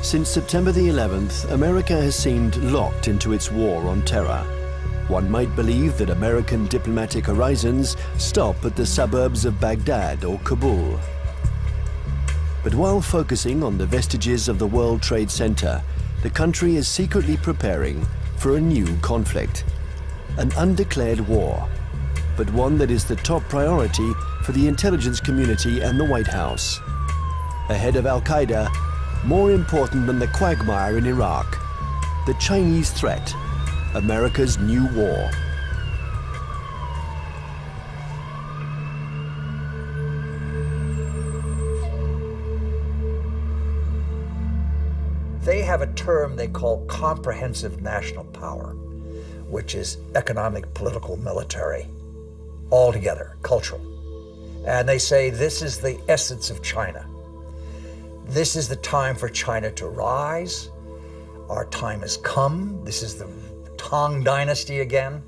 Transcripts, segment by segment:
Since September the 11th, America has seemed locked into its war on terror. One might believe that American diplomatic horizons stop at the suburbs of Baghdad or Kabul. But while focusing on the vestiges of the World Trade Center, the country is secretly preparing for a new conflict. An undeclared war, but one that is the top priority for the intelligence community and the White House. Ahead of Al-Qaeda, more important than the quagmire in Iraq, the Chinese threat, America's new war. They have a term they call comprehensive national power, which is economic, political, military, all together, cultural. And they say this is the essence of China. This is the time for China to rise. Our time has come. This is the Tang Dynasty again.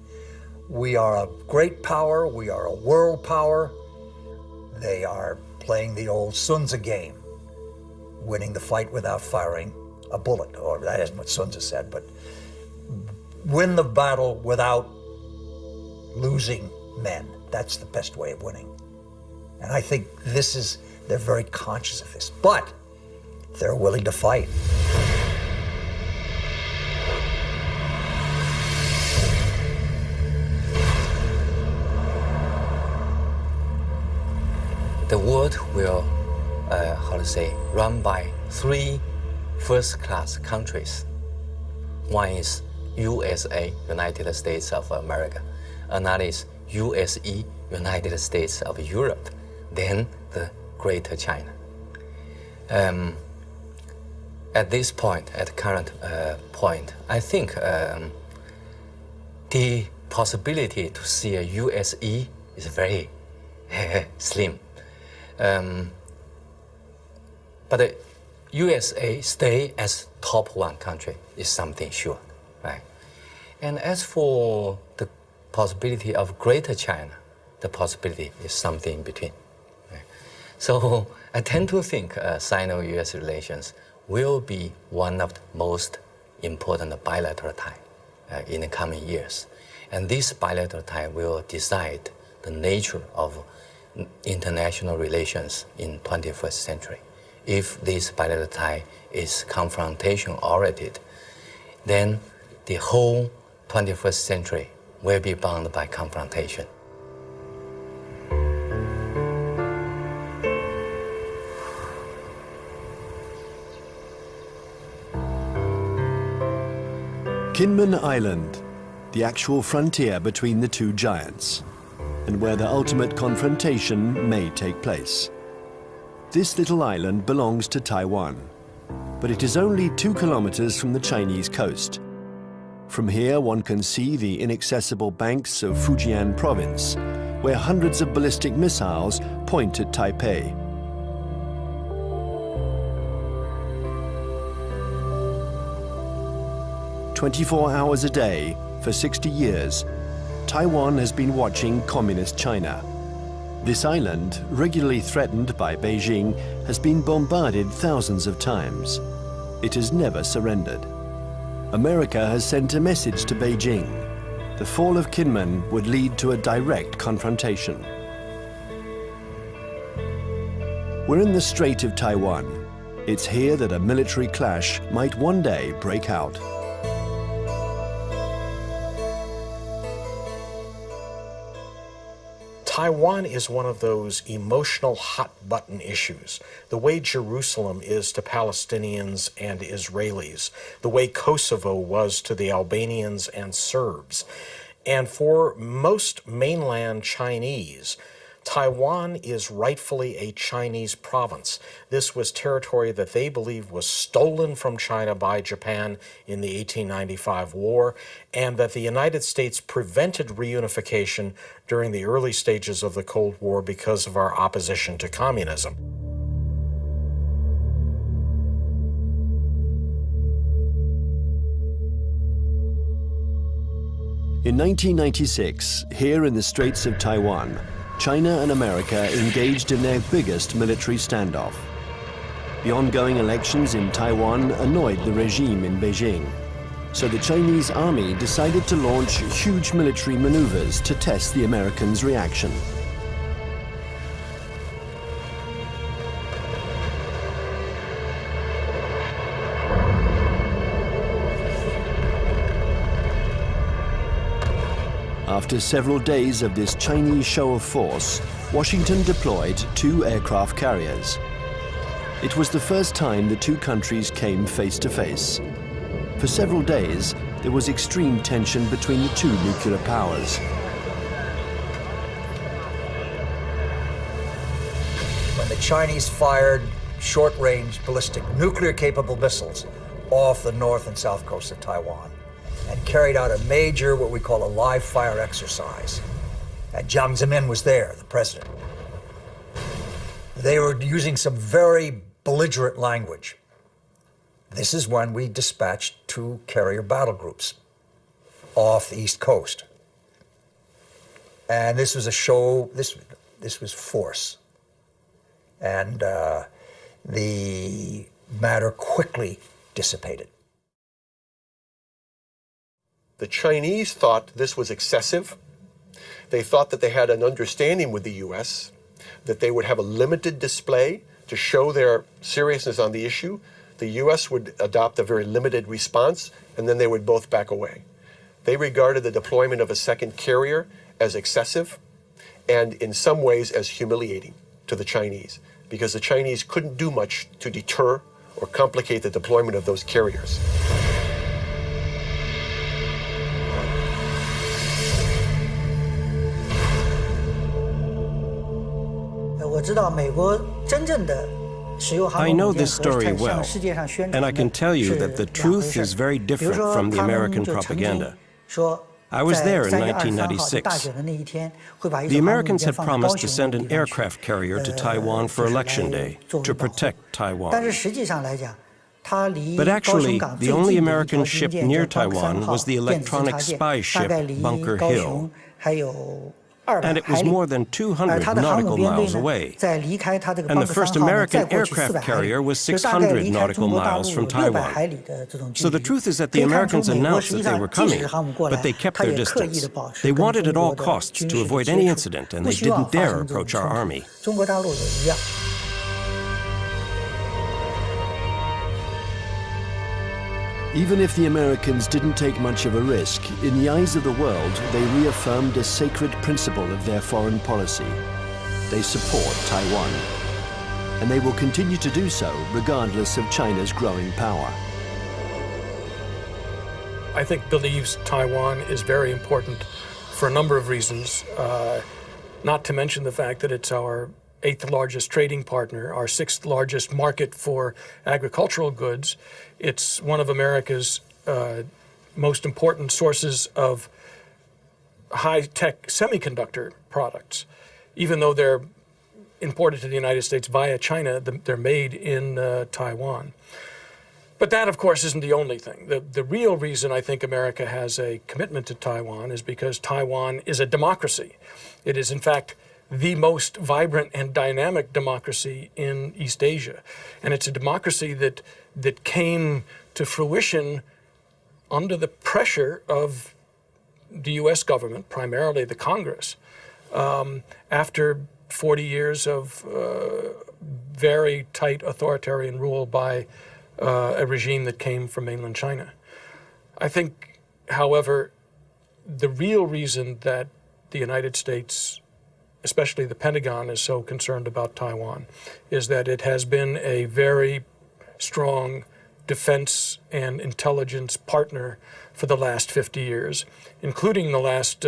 We are a great power. We are a world power. They are playing the old Sun Tzu game, winning the fight without firing a bullet, or that isn't what Sun Tzu said, but win the battle without losing men. That's the best way of winning. And I think they're very conscious of this, but they're willing to fight. The world will, run by three first-class countries. One is USA, United States of America. Another is USE, United States of Europe. Then the Greater China. At this point, at the current point, I think the possibility to see a USE is very slim. But the USA stay as top one country is something sure, right? And as for the possibility of Greater China, the possibility is something in between. Right? So I tend to think Sino-US relations will be one of the most important bilateral ties in the coming years. And this bilateral tie will decide the nature of international relations in 21st century. If this bilateral tie is confrontation-oriented, then the whole 21st century will be bound by confrontation. Kinmen Island, the actual frontier between the two giants, and where the ultimate confrontation may take place. This little island belongs to Taiwan, but it is only 2 kilometers from the Chinese coast. From here, one can see the inaccessible banks of Fujian province, where hundreds of ballistic missiles point at Taipei. "24 hours a day, for 60 years, Taiwan has been watching Communist China. This island, regularly threatened by Beijing, has been bombarded thousands of times. It has never surrendered. America has sent a message to Beijing. The fall of Kinmen would lead to a direct confrontation. We're in the Strait of Taiwan. It's here that a military clash might one day break out. Taiwan is one of those emotional hot-button issues, the way Jerusalem is to Palestinians and Israelis, the way Kosovo was to the Albanians and Serbs. And for most mainland Chinese, Taiwan is rightfully a Chinese province. This was territory that they believe was stolen from China by Japan in the 1895 war, and that the United States prevented reunification during the early stages of the Cold War because of our opposition to communism. In 1996, here in the Straits of Taiwan, China and America engaged in their biggest military standoff. The ongoing elections in Taiwan annoyed the regime in Beijing. So the Chinese army decided to launch huge military maneuvers to test the Americans' reaction. After several days of this Chinese show of force, Washington deployed 2 aircraft carriers. It was the first time the two countries came face to face. For several days, there was extreme tension between the two nuclear powers. When the Chinese fired short-range ballistic nuclear-capable missiles off the north and south coast of Taiwan and carried out a major, what we call a live-fire exercise. And Jiang Zemin was there, the president. They were using some very belligerent language. This is when we dispatched 2 carrier battle groups off the East Coast. And this was a show, this was force. And the matter quickly dissipated. The Chinese thought this was excessive. They thought that they had an understanding with the U.S., that they would have a limited display to show their seriousness on the issue. The U.S. would adopt a very limited response, and then they would both back away. They regarded the deployment of a second carrier as excessive and in some ways as humiliating to the Chinese, because the Chinese couldn't do much to deter or complicate the deployment of those carriers. 我知道美国真正的 I know this story well, and I can tell you that the truth is very different from the American propaganda. I was there in 1996. The Americans had promised to send an aircraft carrier to Taiwan for Election Day to protect Taiwan. But actually, the only American ship near Taiwan was the electronic spy ship Bunker Hill. And it was more than 200 nautical miles away. And the first American aircraft carrier was 600 nautical miles from Taiwan. So the truth is that the Americans announced that they were coming, but they kept their distance. They wanted at all costs to avoid any incident, and they didn't dare approach our army. Even if the Americans didn't take much of a risk, in the eyes of the world, they reaffirmed a sacred principle of their foreign policy. They support Taiwan. And they will continue to do so, regardless of China's growing power. I think believes Taiwan is very important for a number of reasons, not to mention the fact that it's our 8th largest trading partner, our 6th largest market for agricultural goods. It's one of America's most important sources of high-tech semiconductor products. Even though they're imported to the United States via China, they're made in Taiwan. But that, of course, isn't the only thing. The real reason I think America has a commitment to Taiwan is because Taiwan is a democracy. It is, in fact, the most vibrant and dynamic democracy in East Asia. And it's a democracy that came to fruition under the pressure of the U.S. government, primarily the Congress, after 40 years of very tight authoritarian rule by a regime that came from mainland China. I think, however, the real reason that the United States, especially the Pentagon, is so concerned about Taiwan is that it has been a very strong defense and intelligence partner for the last 50 years, including the last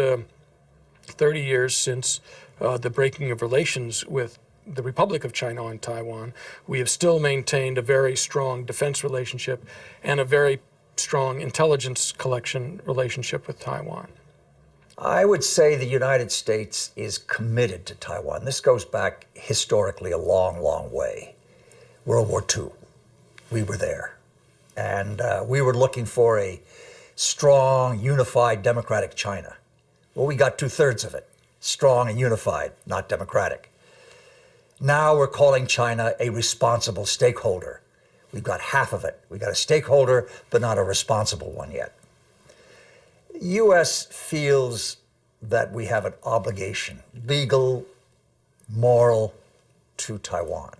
30 years since the breaking of relations with the Republic of China on Taiwan. We have still maintained a very strong defense relationship and a very strong intelligence collection relationship with Taiwan. I would say the United States is committed to Taiwan. This goes back historically a long, long way. World War II, we were there. And we were looking for a strong, unified, democratic China. Well, we got 2/3 of it. Strong and unified, not democratic. Now we're calling China a responsible stakeholder. We've got half of it. We've got a stakeholder, but not a responsible one yet. The U.S. feels that we have an obligation, legal, moral, to Taiwan,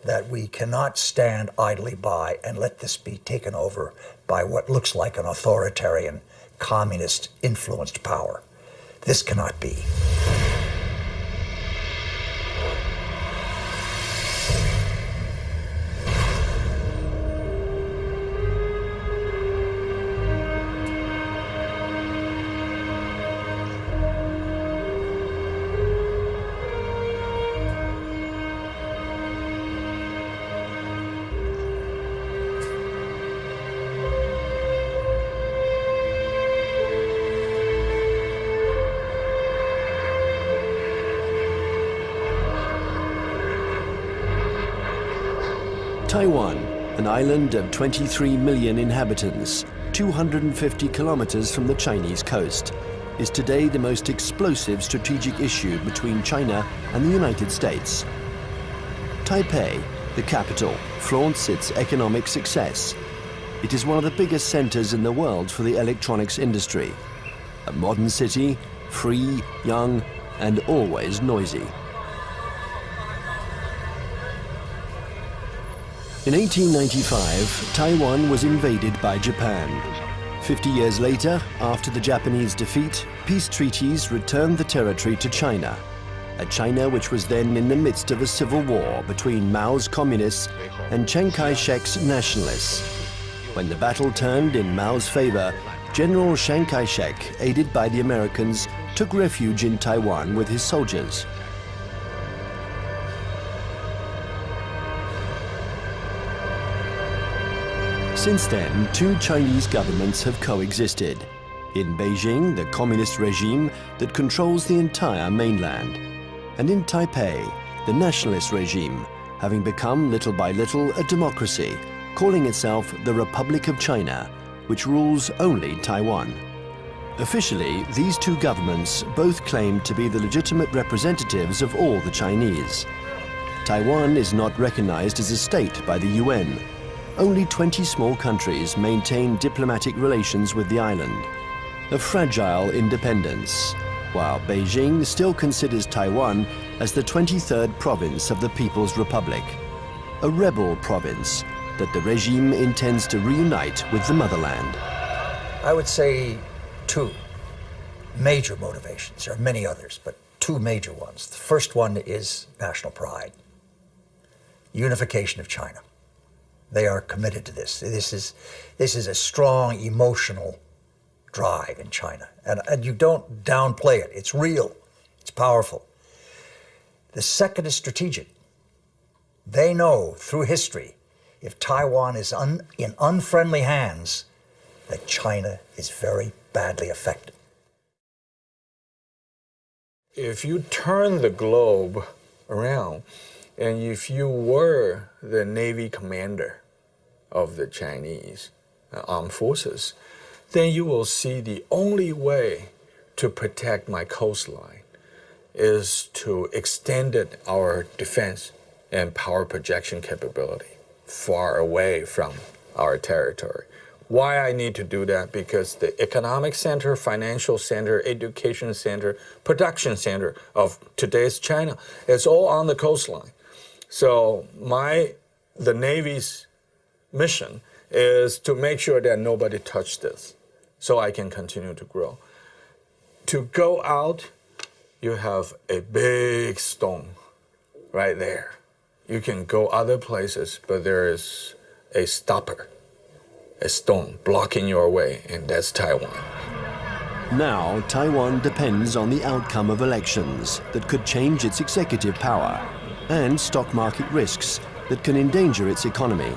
that we cannot stand idly by and let this be taken over by what looks like an authoritarian, communist-influenced power. This cannot be. Taiwan, an island of 23 million inhabitants, 250 kilometers from the Chinese coast, is today the most explosive strategic issue between China and the United States. Taipei, the capital, flaunts its economic success. It is one of the biggest centers in the world for the electronics industry. A modern city, free, young, and always noisy. In 1895, Taiwan was invaded by Japan. 50 years later, after the Japanese defeat, peace treaties returned the territory to China, a China which was then in the midst of a civil war between Mao's communists and Chiang Kai-shek's nationalists. When the battle turned in Mao's favor, General Chiang Kai-shek, aided by the Americans, took refuge in Taiwan with his soldiers. Since then, two Chinese governments have coexisted. In Beijing, the communist regime that controls the entire mainland. And in Taipei, the nationalist regime, having become little by little a democracy, calling itself the Republic of China, which rules only Taiwan. Officially, these two governments both claim to be the legitimate representatives of all the Chinese. Taiwan is not recognized as a state by the UN. Only 20 small countries maintain diplomatic relations with the island. A fragile independence, while Beijing still considers Taiwan as the 23rd province of the People's Republic, a rebel province that the regime intends to reunite with the motherland. I would say two major motivations. There are many others, but two major ones. The first one is national pride, unification of China. They are committed to this. This is a strong emotional drive in China. And you don't downplay it. It's real. It's powerful. The second is strategic. They know through history, if Taiwan is in unfriendly hands, that China is very badly affected. If you turn the globe around, and if you were the Navy commander of the Chinese armed forces, then you will see the only way to protect my coastline is to extend our defense and power projection capability far away from our territory. Why I need to do that? Because the economic center, financial center, education center, production center of today's China is all on the coastline. So the Navy's mission is to make sure that nobody touched this so I can continue to grow. To go out, you have a big stone right there. You can go other places, but there is a stopper, a stone blocking your way, and that's Taiwan. Now, Taiwan depends on the outcome of elections that could change its executive power and stock market risks that can endanger its economy.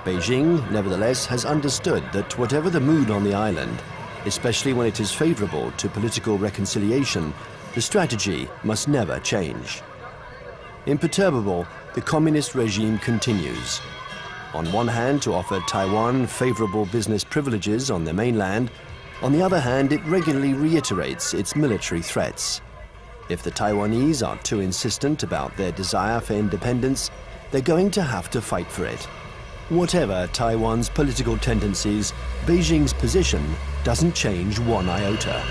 Beijing, nevertheless, has understood that whatever the mood on the island, especially when it is favorable to political reconciliation, the strategy must never change. Imperturbable, the communist regime continues. On one hand, to offer Taiwan favorable business privileges on the mainland. On the other hand, it regularly reiterates its military threats. If the Taiwanese are too insistent about their desire for independence, they're going to have to fight for it. Whatever Taiwan's political tendencies, Beijing's position doesn't change one iota.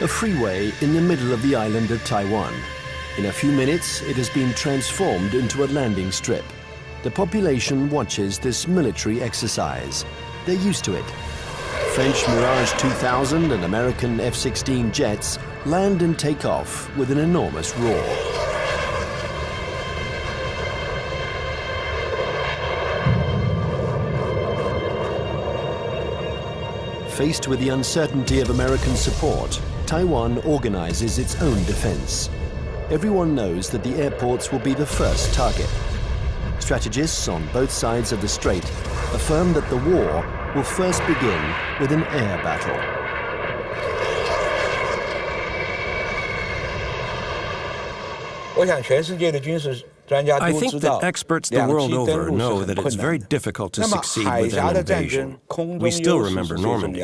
A freeway in the middle of the island of Taiwan. In a few minutes, it has been transformed into a landing strip. The population watches this military exercise. They're used to it. French Mirage 2000 and American F-16 jets land and take off with an enormous roar. Faced with the uncertainty of American support, Taiwan organizes its own defense. Everyone knows that the airports will be the first target. Strategists on both sides of the strait affirm that the war will first begin with an air battle. I think that experts the world over know that it's very difficult to succeed with an invasion. We still remember Normandy.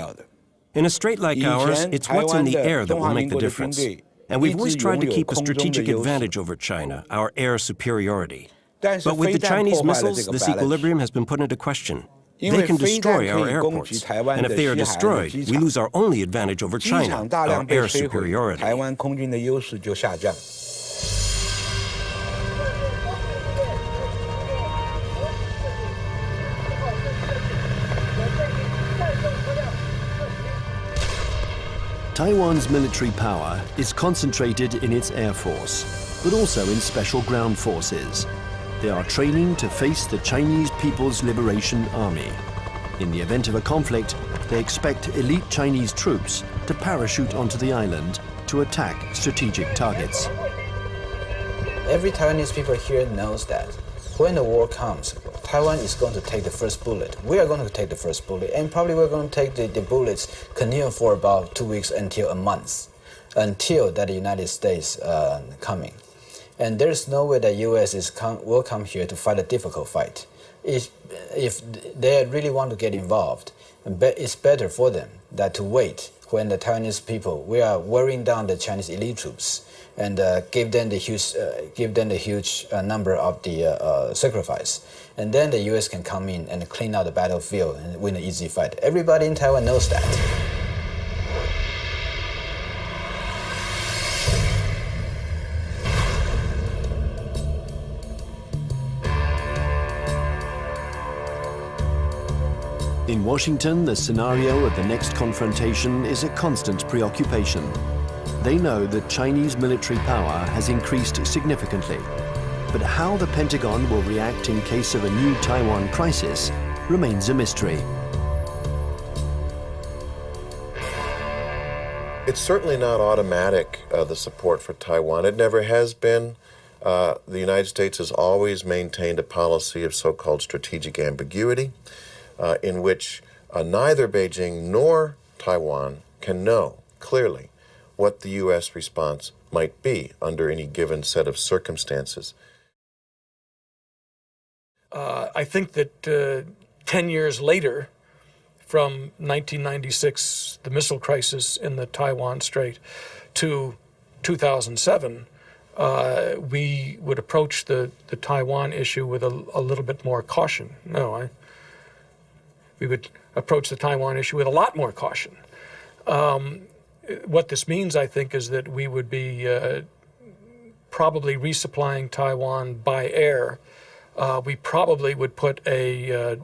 In a strait like ours, it's what's in the air that will make the difference. And we've always tried to keep a strategic advantage over China, our air superiority. But with the Chinese missiles, this equilibrium has been put into question. They can destroy our airports, and if they are destroyed, we lose our only advantage over China, our air superiority. Taiwan's military power is concentrated in its air force, but also in special ground forces. They are training to face the Chinese People's Liberation Army. In the event of a conflict, they expect elite Chinese troops to parachute onto the island to attack strategic targets. Every Taiwanese people here knows that when the war comes, Taiwan is going to take the first bullet. We are going to take the first bullet, and probably we're going to take the bullets continue for about 2 weeks until a month, until that the United States coming. And there's no way that U.S. will come here to fight a difficult fight. If they really want to get involved, it's better for them that to wait when the Taiwanese people, we are wearing down the Chinese elite troops and give them the huge number of the sacrifice. And then the U.S. can come in and clean out the battlefield and win an easy fight. Everybody in Taiwan knows that. In Washington, the scenario of the next confrontation is a constant preoccupation. They know that Chinese military power has increased significantly. But how the Pentagon will react in case of a new Taiwan crisis remains a mystery. It's certainly not automatic, the support for Taiwan. It never has been. The United States has always maintained a policy of so-called strategic ambiguity, in which neither Beijing nor Taiwan can know clearly what the U.S. response might be under any given set of circumstances. I think that 10 years later, from 1996, the missile crisis in the Taiwan Strait, to 2007, we would approach the Taiwan issue with a little bit more caution. We would approach the Taiwan issue with a lot more caution. What this means, I think, is that we would be probably resupplying Taiwan by air. We probably would put a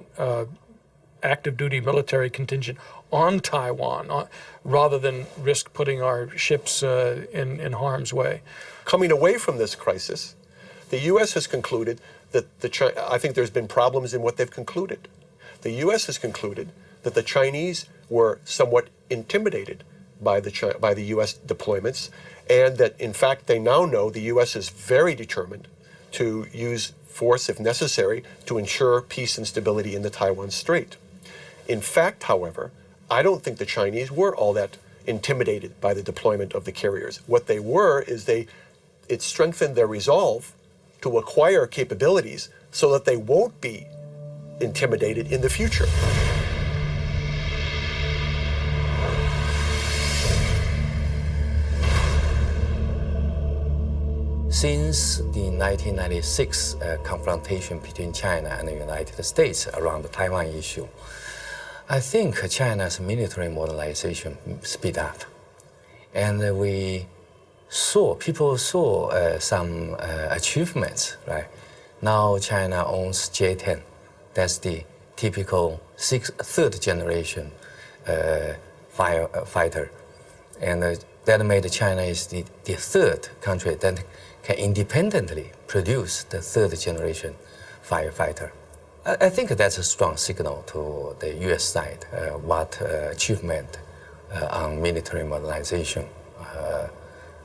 active duty military contingent on Taiwan rather than risk putting our ships in harm's way. Coming away from this crisis, the U.S. has concluded that I think there's been problems in what they've concluded. The U.S. has concluded that the Chinese were somewhat intimidated by the U.S. deployments, and that in fact they now know the U.S. is very determined to use force if necessary to ensure peace and stability in the Taiwan Strait. In fact, however, I don't think the Chinese were all that intimidated by the deployment of the carriers. What they were is it strengthened their resolve to acquire capabilities so that they won't be intimidated in the future. Since the 1996 confrontation between China and the United States around the Taiwan issue, I think China's military modernization speed up. And people saw some achievements, right? Now China owns J-10. That's the typical third generation fighter. And that made China is the third country that can independently produce the third generation firefighter. I think that's a strong signal to the US side, what achievement on military modernization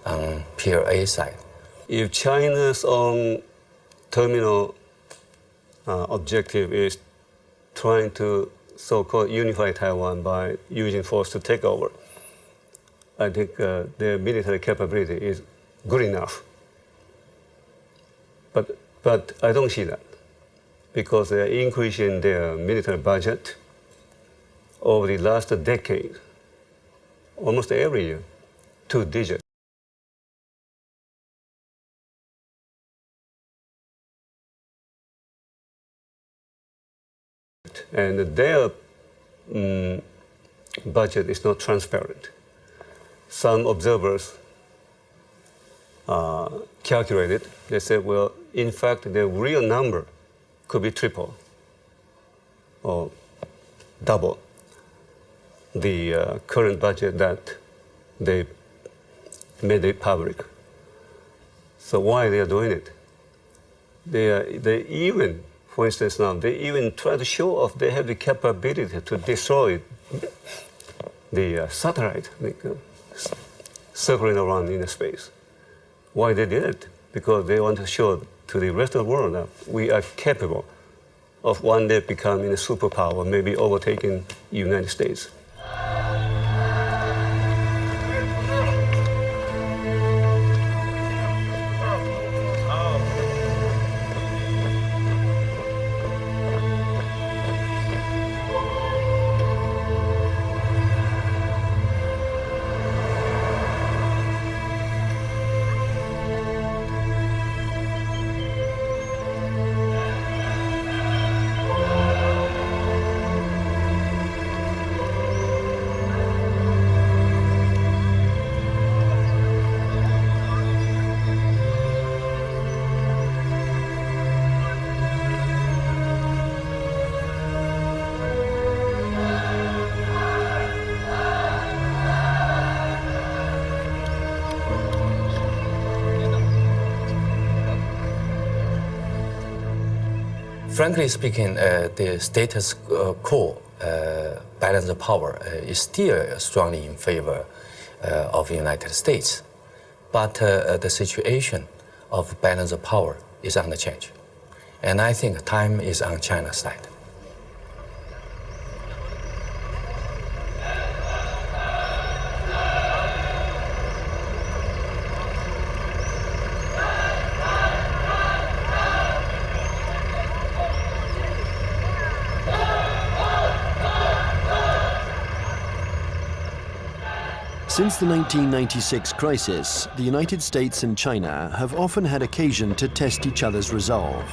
on PLA side. If China's own terminal objective is trying to so-called unify Taiwan by using force to take over, I think their military capability is good enough. But I don't see that, because they're increasing their military budget over the last decade, almost every year, 2 digits. And their budget is not transparent. Some observers calculated, they said, well, in fact, the real number could be triple or double the current budget that they made it public. So why they are doing it? They even, for instance now, they even try to show off they have the capability to destroy the satellite circling around in space. Why they did it? Because they want to show to the rest of the world that we are capable of one day becoming a superpower, maybe overtaking the United States. Frankly speaking, the status quo balance of power is still strongly in favor of the United States. But the situation of balance of power is under change. And I think time is on China's side. Since the 1996 crisis, the United States and China have often had occasion to test each other's resolve.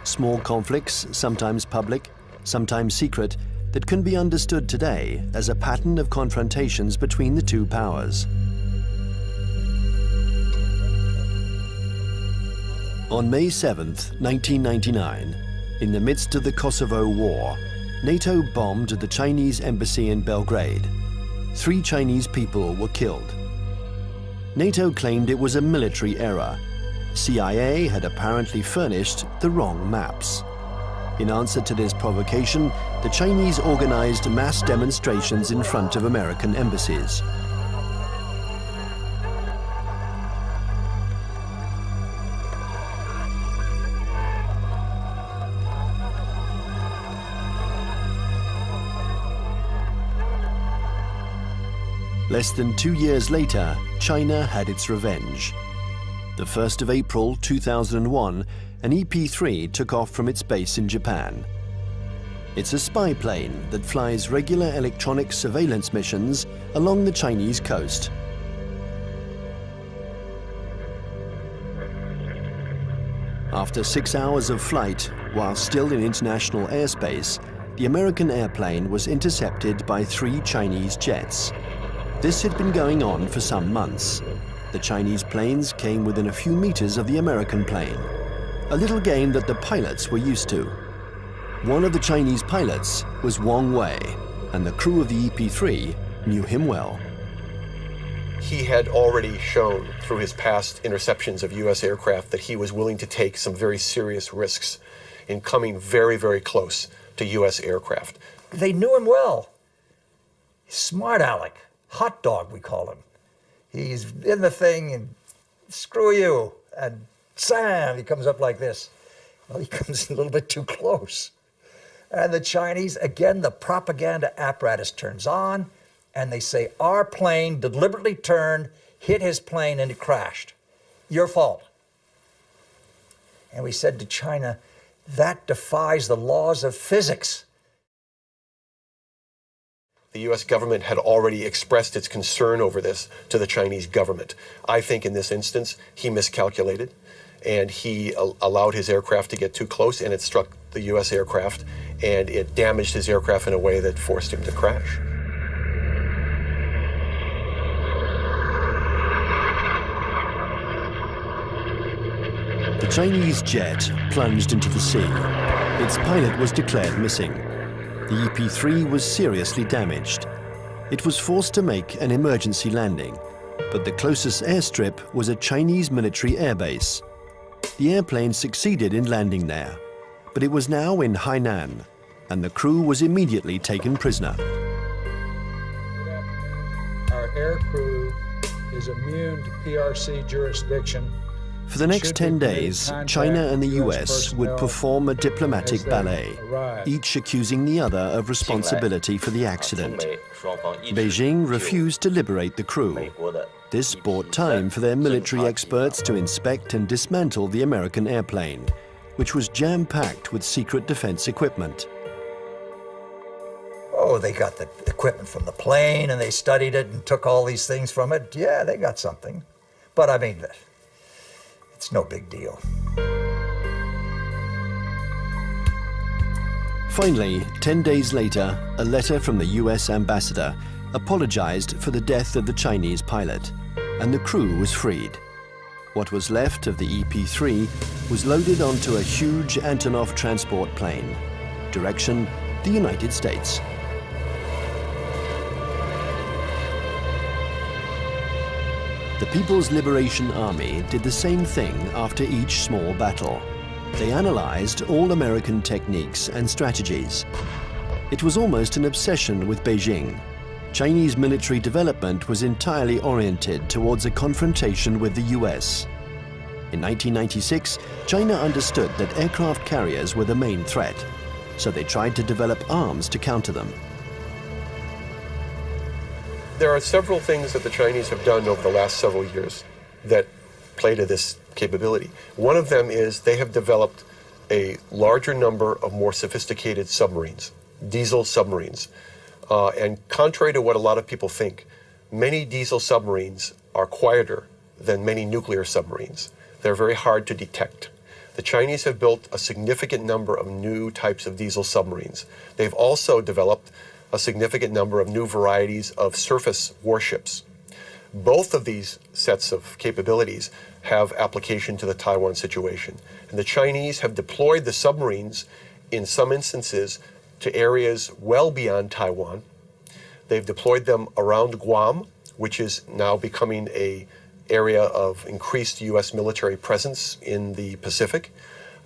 Small conflicts, sometimes public, sometimes secret, that can be understood today as a pattern of confrontations between the two powers. On May 7th, 1999, in the midst of the Kosovo War, NATO bombed the Chinese embassy in Belgrade. 3 Chinese people were killed. NATO claimed it was a military error. CIA had apparently furnished the wrong maps. In answer to this provocation, the Chinese organized mass demonstrations in front of American embassies. Less than 2 years later, China had its revenge. The 1st of April 2001, an EP-3 took off from its base in Japan. It's a spy plane that flies regular electronic surveillance missions along the Chinese coast. After 6 hours of flight, while still in international airspace, the American airplane was intercepted by 3 Chinese jets. This had been going on for some months. The Chinese planes came within a few meters of the American plane, a little game that the pilots were used to. One of the Chinese pilots was Wang Wei, and the crew of the EP-3 knew him well. He had already shown through his past interceptions of U.S. aircraft that he was willing to take some very serious risks in coming very, very close to U.S. aircraft. They knew him well. Smart Alec, hot dog we call him. He's in the thing and screw you, and Sam, he comes up like this. Well, he comes a little bit too close. And the Chinese, again, the propaganda apparatus turns on, and they say, our plane deliberately turned, hit his plane, and it crashed. Your fault. And we said to China, that defies the laws of physics. The U.S. government had already expressed its concern over this to the Chinese government. I think in this instance, he miscalculated, and he allowed his aircraft to get too close, and it struck the U.S. aircraft, and it damaged his aircraft in a way that forced him to crash. The Chinese jet plunged into the sea. Its pilot was declared missing. The EP-3 was seriously damaged. It was forced to make an emergency landing, but the closest airstrip was a Chinese military airbase. The airplane succeeded in landing there, but it was now in Hainan, and the crew was immediately taken prisoner. Our air crew is immune to PRC jurisdiction. For the next 10 days, China and the US would perform a diplomatic ballet, each accusing the other of responsibility for the accident. Beijing refused to liberate the crew. This bought time for their military experts to inspect and dismantle the American airplane, which was jam-packed with secret defense equipment. Oh, they got the equipment from the plane, and they studied it and took all these things from it. Yeah, they got something. But I mean, it's no big deal. Finally, 10 days later, a letter from the US ambassador apologized for the death of the Chinese pilot, and the crew was freed. What was left of the EP-3 was loaded onto a huge Antonov transport plane. Direction, the United States. The People's Liberation Army did the same thing after each small battle. They analyzed all American techniques and strategies. It was almost an obsession with Beijing. Chinese military development was entirely oriented towards a confrontation with the US. In 1996, China understood that aircraft carriers were the main threat, so they tried to develop arms to counter them. There are several things that the Chinese have done over the last several years that play to this capability. One of them is they have developed a larger number of more sophisticated submarines, diesel submarines. And contrary to what a lot of people think, many diesel submarines are quieter than many nuclear submarines. They're very hard to detect. The Chinese have built a significant number of new types of diesel submarines. They've also developed a significant number of new varieties of surface warships. Both of these sets of capabilities have application to the Taiwan situation. And the Chinese have deployed the submarines in some instances to areas well beyond Taiwan. They've deployed them around Guam, which is now becoming an area of increased U.S. military presence in the Pacific.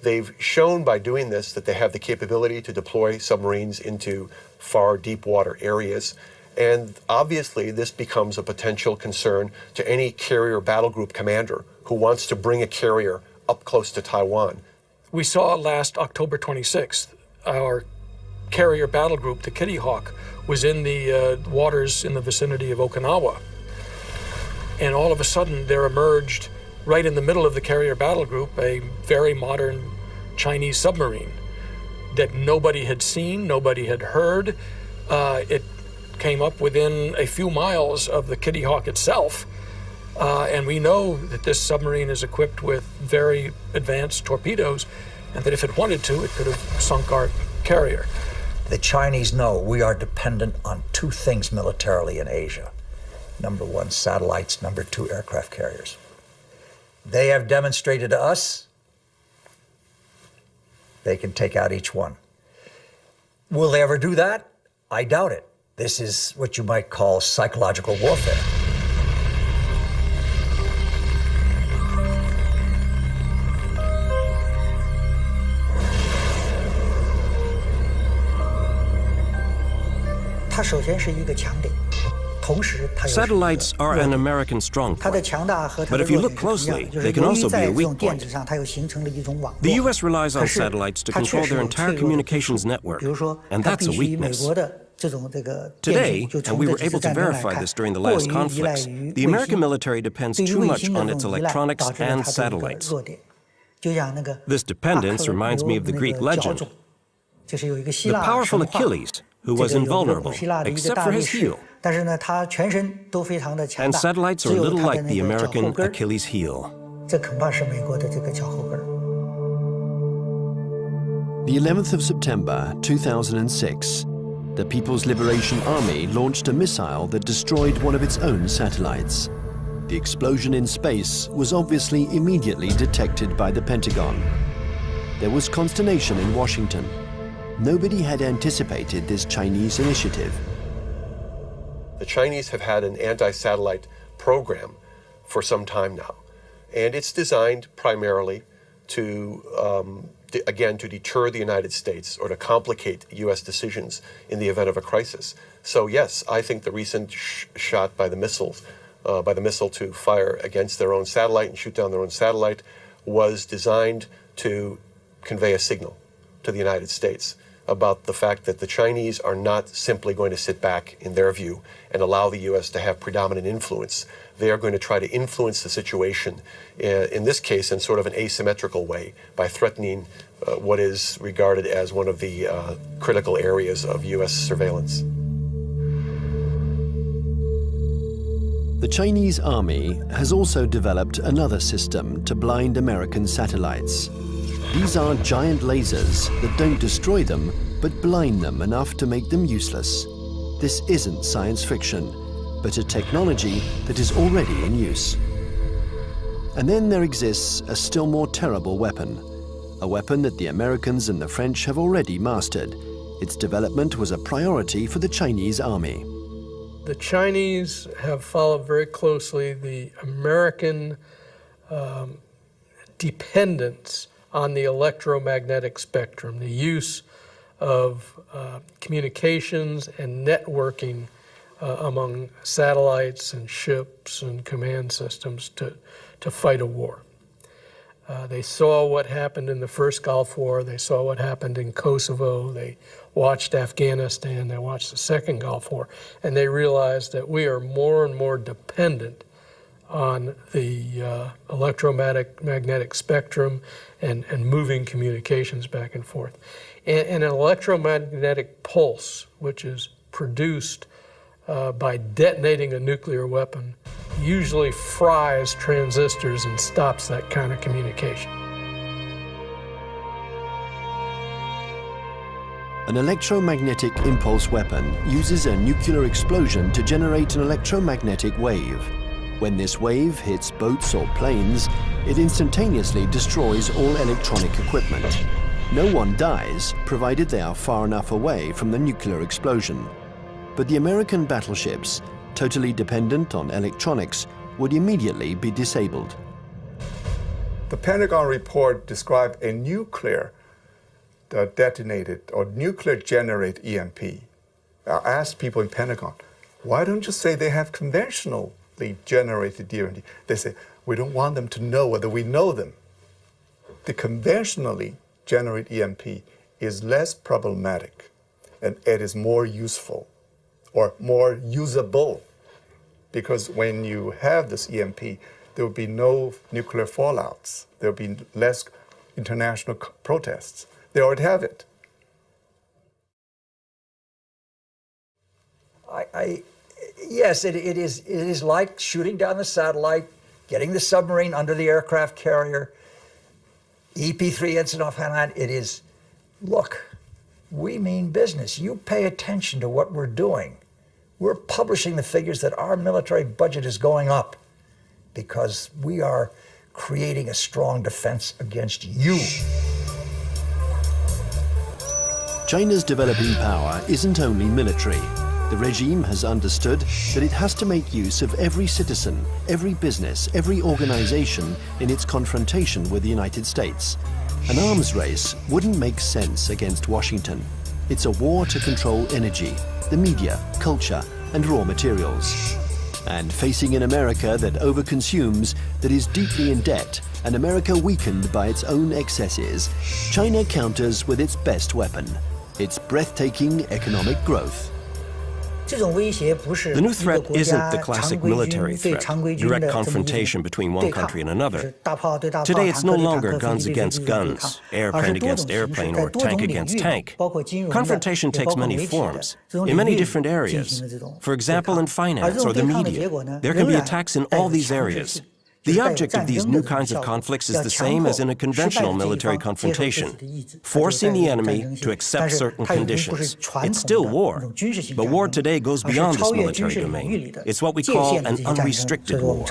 They've shown by doing this that they have the capability to deploy submarines into far deep water areas. And obviously, this becomes a potential concern to any carrier battle group commander who wants to bring a carrier up close to Taiwan. We saw last October 26th, our carrier battle group, the Kitty Hawk, was in the waters in the vicinity of Okinawa. And all of a sudden, there emerged right in the middle of the carrier battle group, a very modern Chinese submarine that nobody had seen, nobody had heard. It came up within a few miles of the Kitty Hawk itself. And we know that this submarine is equipped with very advanced torpedoes, and that if it wanted to, it could have sunk our carrier. The Chinese know we are dependent on two things militarily in Asia. Number one, satellites. Number two, aircraft carriers. They have demonstrated to us they can take out each one. Will they ever do that? I doubt it. This is what you might call psychological warfare. Satellites are an American strong point. But if you look closely, they can also be a weak point. The U.S. relies on satellites to control their entire communications network, and that's a weakness. Today, and we were able to verify this during the last conflicts, the American military depends too much on its electronics and satellites. This dependence reminds me of the Greek legend. The powerful Achilles, who was invulnerable, except for his heel. And satellites are a little like the American Achilles heel. The 11th of September 2006, the People's Liberation Army launched a missile that destroyed one of its own satellites. The explosion in space was obviously immediately detected by the Pentagon. There was consternation in Washington. Nobody had anticipated this Chinese initiative. The Chinese have had an anti-satellite program for some time now, and it's designed primarily to, again, to deter the United States or to complicate U.S. decisions in the event of a crisis. So yes, I think the recent shot by the missile to fire against their own satellite and shoot down their own satellite was designed to convey a signal to the United States about the fact that the Chinese are not simply going to sit back, in their view, and allow the U.S. to have predominant influence. They are going to try to influence the situation, in this case, in sort of an asymmetrical way, by threatening what is regarded as one of the critical areas of U.S. surveillance. The Chinese army has also developed another system to blind American satellites. These are giant lasers that don't destroy them, but blind them enough to make them useless. This isn't science fiction, but a technology that is already in use. And then there exists a still more terrible weapon, a weapon that the Americans and the French have already mastered. Its development was a priority for the Chinese army. The Chinese have followed very closely the American dependence on the electromagnetic spectrum, the use of communications and networking among satellites and ships and command systems to fight a war. They saw what happened in the first Gulf War, they saw what happened in Kosovo, they watched Afghanistan, they watched the second Gulf War, and they realized that we are more and more dependent on the electromagnetic spectrum and moving communications back and forth. And an electromagnetic pulse, which is produced by detonating a nuclear weapon, usually fries transistors and stops that kind of communication. An electromagnetic impulse weapon uses a nuclear explosion to generate an electromagnetic wave. When this wave hits boats or planes, it instantaneously destroys all electronic equipment. No one dies, provided they are far enough away from the nuclear explosion. But the American battleships, totally dependent on electronics, would immediately be disabled. The Pentagon report described a nuclear detonated or nuclear generate EMP. I asked people in Pentagon, why don't you say they have conventionally generated EMP? They say, we don't want them to know whether we know them. The conventionally generated EMP is less problematic and it is more useful or more usable, because when you have this EMP, there would be no nuclear fallouts. There would be less international protests. They already have it. Yes, it is like shooting down the satellite, getting the submarine under the aircraft carrier, EP3 incident off Hainan. It is, look, we mean business. You pay attention to what we're doing. We're publishing the figures that our military budget is going up because we are creating a strong defense against you. China's developing power isn't only military. The regime has understood that it has to make use of every citizen, every business, every organization in its confrontation with the United States. An arms race wouldn't make sense against Washington. It's a war to control energy, the media, culture, and raw materials. And facing an America that overconsumes, that is deeply in debt, an America weakened by its own excesses, China counters with its best weapon, its breathtaking economic growth. The new threat isn't the classic military threat, direct confrontation between one country and another. Today, it's no longer guns against guns, airplane against airplane, or tank against tank. Confrontation takes many forms, in many different areas. For example, in finance or the media, there can be attacks in all these areas. The object of these new kinds of conflicts is the same as in a conventional military confrontation, forcing the enemy to accept certain conditions. It's still war, but war today goes beyond this military domain. It's what we call an unrestricted war.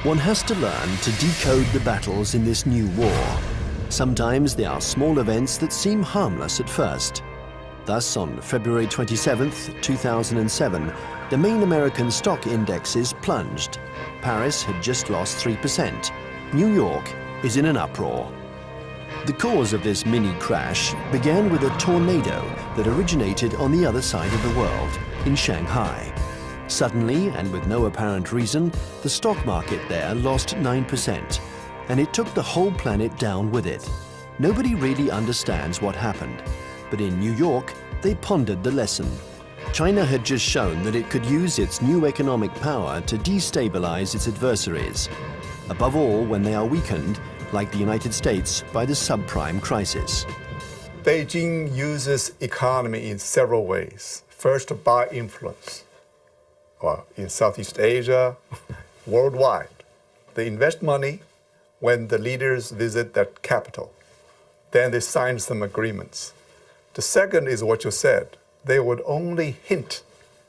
One has to learn to decode the battles in this new war. Sometimes they are small events that seem harmless at first. Thus, on February 27, 2007, the main American stock indexes plunged. Paris had just lost 3%. New York is in an uproar. The cause of this mini crash began with a tornado that originated on the other side of the world, in Shanghai. Suddenly, and with no apparent reason, the stock market there lost 9%, and it took the whole planet down with it. Nobody really understands what happened, but in New York, they pondered the lesson. China had just shown that it could use its new economic power to destabilize its adversaries, above all when they are weakened, like the United States, by the subprime crisis. Beijing uses economy in several ways. First, by influence. Well, in Southeast Asia, worldwide. They invest money when the leaders visit that capital. Then they sign some agreements. The second is what you said. They would only hint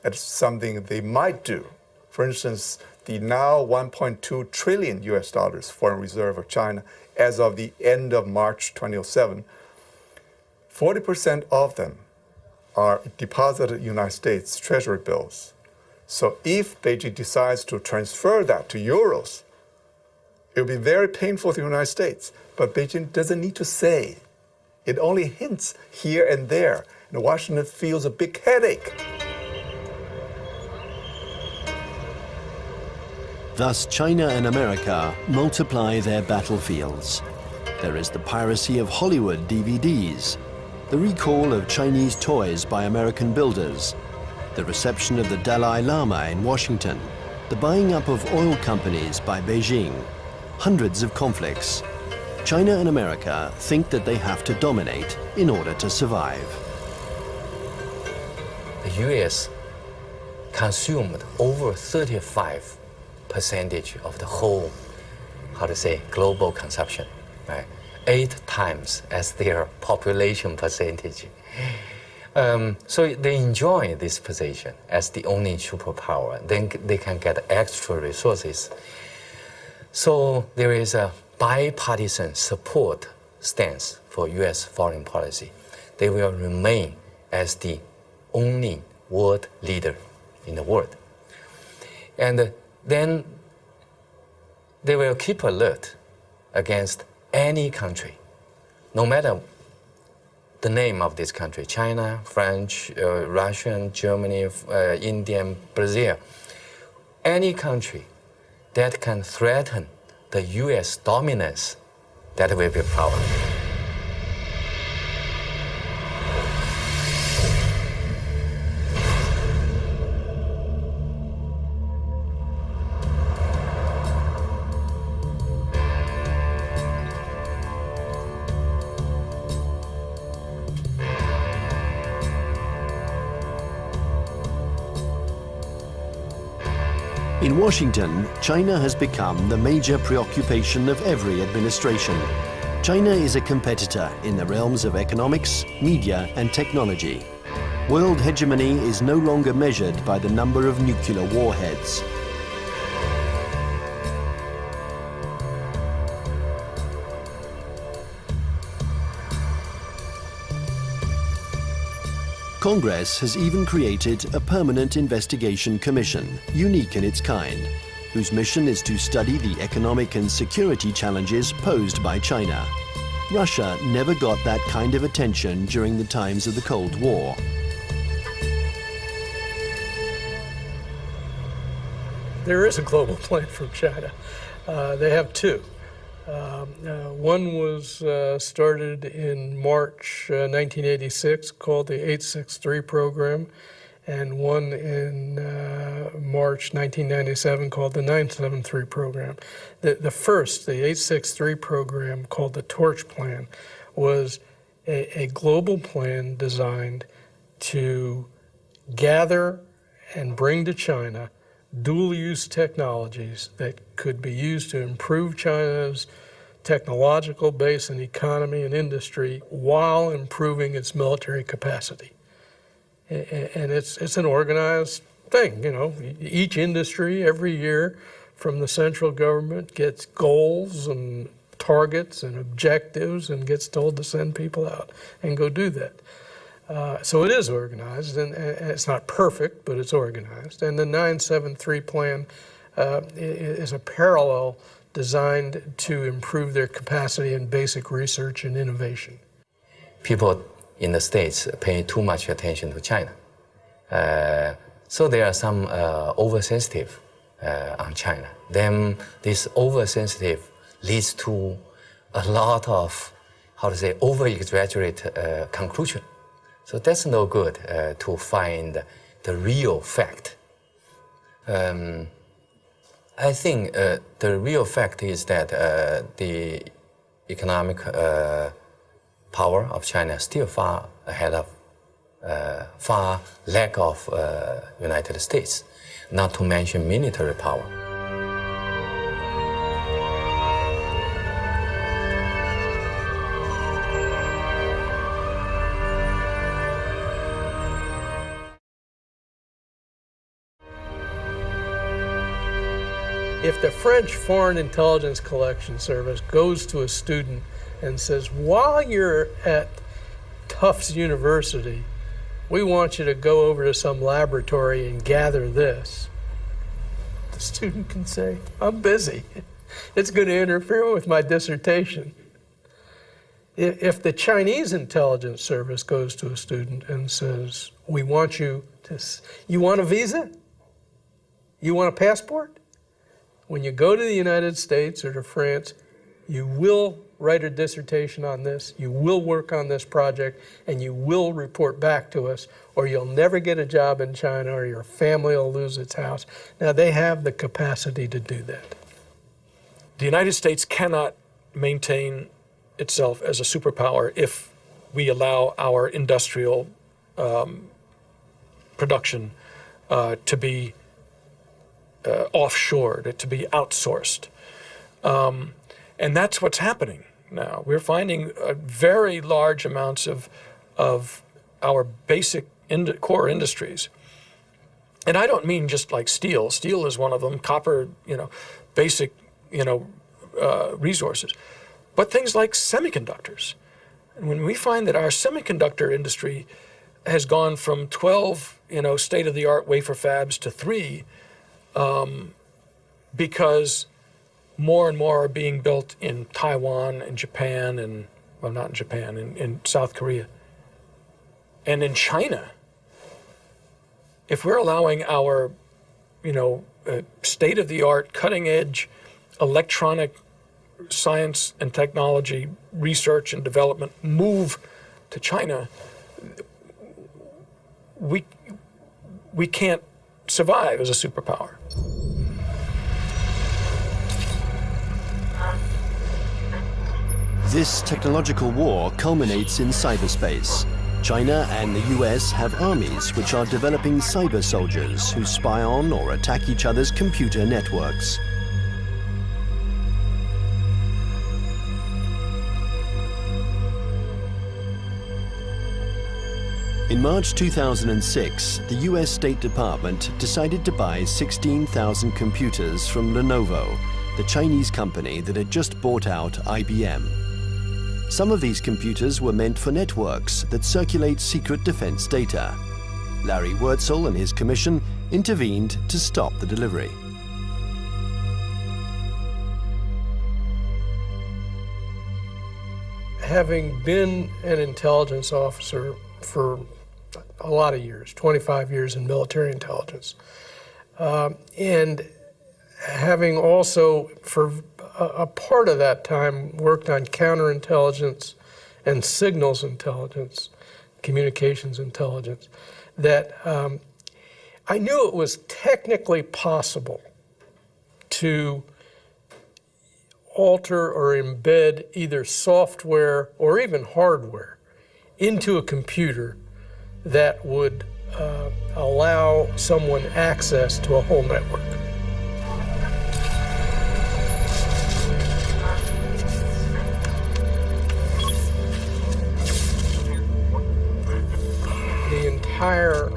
at something they might do. For instance, the now $1.2 trillion US foreign reserve of China as of the end of March 2007, 40% of them are deposited in United States Treasury bills. So if Beijing decides to transfer that to euros, it will be very painful to the United States. But Beijing doesn't need to say. It only hints here and there. And Washington feels a big headache. Thus, China and America multiply their battlefields. There is the piracy of Hollywood DVDs, the recall of Chinese toys by American builders, the reception of the Dalai Lama in Washington, the buying up of oil companies by Beijing, hundreds of conflicts. China and America think that they have to dominate in order to survive. The US consumed over 35% of the whole, global consumption, right? 8 times as their population percentage. So they enjoy this position as the only superpower. Then they can get extra resources. So there is a bipartisan support stance for US foreign policy. They will remain as the only world leader in the world. And then they will keep alert against any country, no matter the name of this country, China, French, Russian, Germany, Indian, Brazil, any country that can threaten the US dominance, that will be a problem. In Washington, China has become the major preoccupation of every administration. China is a competitor in the realms of economics, media, and technology. World hegemony is no longer measured by the number of nuclear warheads. Congress has even created a permanent investigation commission, unique in its kind, whose mission is to study the economic and security challenges posed by China. Russia never got that kind of attention during the times of the Cold War. There is a global plan from China. They have two. One was started in March 1986, called the 863 program, and one in March 1997 called the 973 program. The first, the 863 program, called the Torch Plan, was a global plan designed to gather and bring to China dual-use technologies that could be used to improve China's technological base and economy and industry while improving its military capacity. And it's an organized thing, you know. Each industry every year from the central government gets goals and targets and objectives and gets told to send people out and go do that. So it is organized, and it's not perfect, but it's organized. And the 973 plan is a parallel designed to improve their capacity in basic research and innovation. People in the States pay too much attention to China. So there are some oversensitive on China. Then this oversensitive leads to a lot of, over-exaggerate conclusion. So that's no good to find the real fact. I think the real fact is that the economic power of China is still far ahead of, far lack of United States, not to mention military power. If the French Foreign Intelligence Collection Service goes to a student and says, while you're at Tufts University, we want you to go over to some laboratory and gather this, the student can say, I'm busy. It's going to interfere with my dissertation. If the Chinese intelligence service goes to a student and says, we want you to, you want a visa? You want a passport? When you go to the United States or to France, you will write a dissertation on this, you will work on this project, and you will report back to us, or you'll never get a job in China, or your family will lose its house. Now, they have the capacity to do that. The United States cannot maintain itself as a superpower if we allow our industrial production to be offshored, to be outsourced. And that's what's happening now. We're finding very large amounts of our basic core industries. And I don't mean just like steel. Steel is one of them, copper, basic, resources. But things like semiconductors. And when we find that our semiconductor industry has gone from 12, state-of-the-art wafer fabs to 3, because more and more are being built in Taiwan and Japan and, well, not in Japan, in South Korea. And in China, if we're allowing our, state-of-the-art, cutting-edge electronic science and technology research and development move to China, we can't survive as a superpower. This technological war culminates in cyberspace. China and the US have armies which are developing cyber soldiers who spy on or attack each other's computer networks. In March 2006, the US State Department decided to buy 16,000 computers from Lenovo, the Chinese company that had just bought out IBM. Some of these computers were meant for networks that circulate secret defense data. Larry Wurtzel and his commission intervened to stop the delivery. Having been an intelligence officer for a lot of years, 25 years in military intelligence, and having also for a part of that time worked on counterintelligence and signals intelligence, communications intelligence, that I knew it was technically possible to alter or embed either software or even hardware into a computer that would allow someone access to a whole network. The entire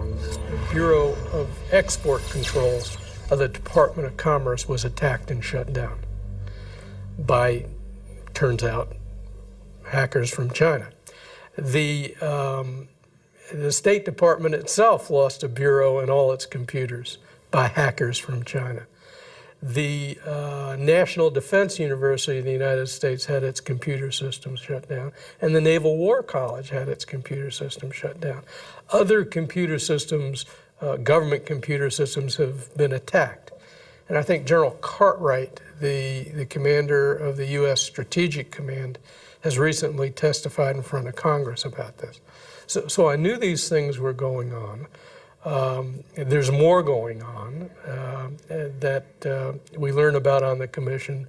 Bureau of Export Controls of the Department of Commerce was attacked and shut down by, turns out, hackers from China. The State Department itself lost a bureau and all its computers by hackers from China. The National Defense University of the United States had its computer systems shut down, and the Naval War College had its computer system shut down. Other computer systems, government computer systems, have been attacked. And I think General Cartwright, the commander of the U.S. Strategic Command, has recently testified in front of Congress about this. So I knew these things were going on. There's more going on that we learn about on the Commission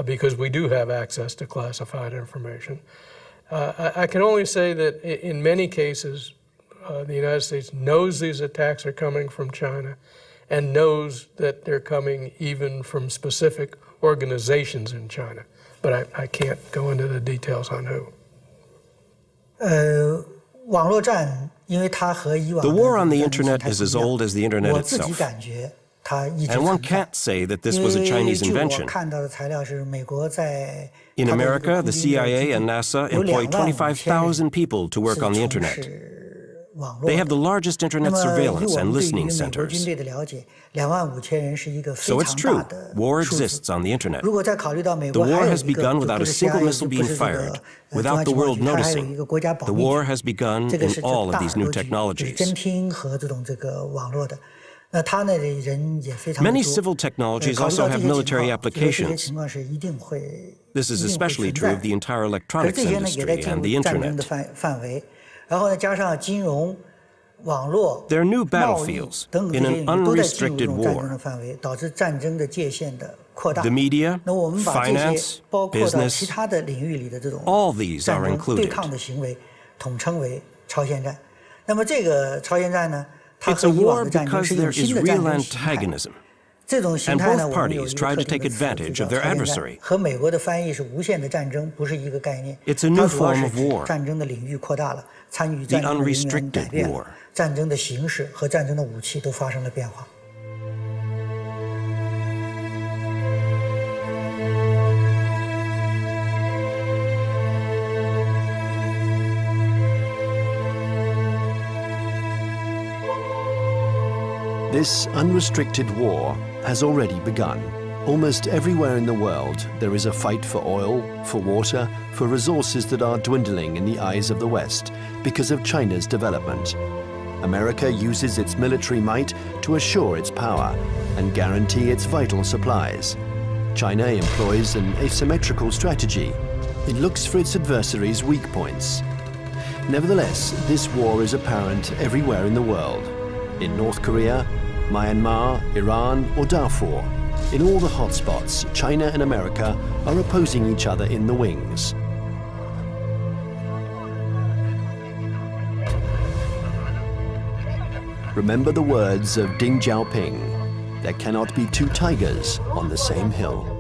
because we do have access to classified information. I can only say that in many cases, the United States knows these attacks are coming from China and knows that they're coming even from specific organizations in China. But I can't go into the details on who. The war on the internet is as old as the internet itself. And one can't say that this was a Chinese invention. In America, the CIA and NASA employ 25,000 people to work on the internet. They have the largest internet surveillance and listening centers. So it's true, war exists on the internet. The war has begun without a single missile being fired, without the world noticing. The war has begun in all of these new technologies. Many civil technologies also have military applications. This is especially true of the entire electronics industry and the internet. They're new battlefields in an unrestricted war. The media, finance, business, all these are included. It's a war because there is real antagonism, and both parties try to take advantage of their adversary. It's a new form of war, the unrestricted war. This unrestricted war has already begun. Almost everywhere in the world, there is a fight for oil, for water, for resources that are dwindling in the eyes of the West because of China's development. America uses its military might to assure its power and guarantee its vital supplies. China employs an asymmetrical strategy. It looks for its adversaries' weak points. Nevertheless, this war is apparent everywhere in the world. In North Korea, Myanmar, Iran, or Darfur, in all the hotspots, China and America are opposing each other in the wings. Remember the words of Deng Xiaoping: there cannot be two tigers on the same hill.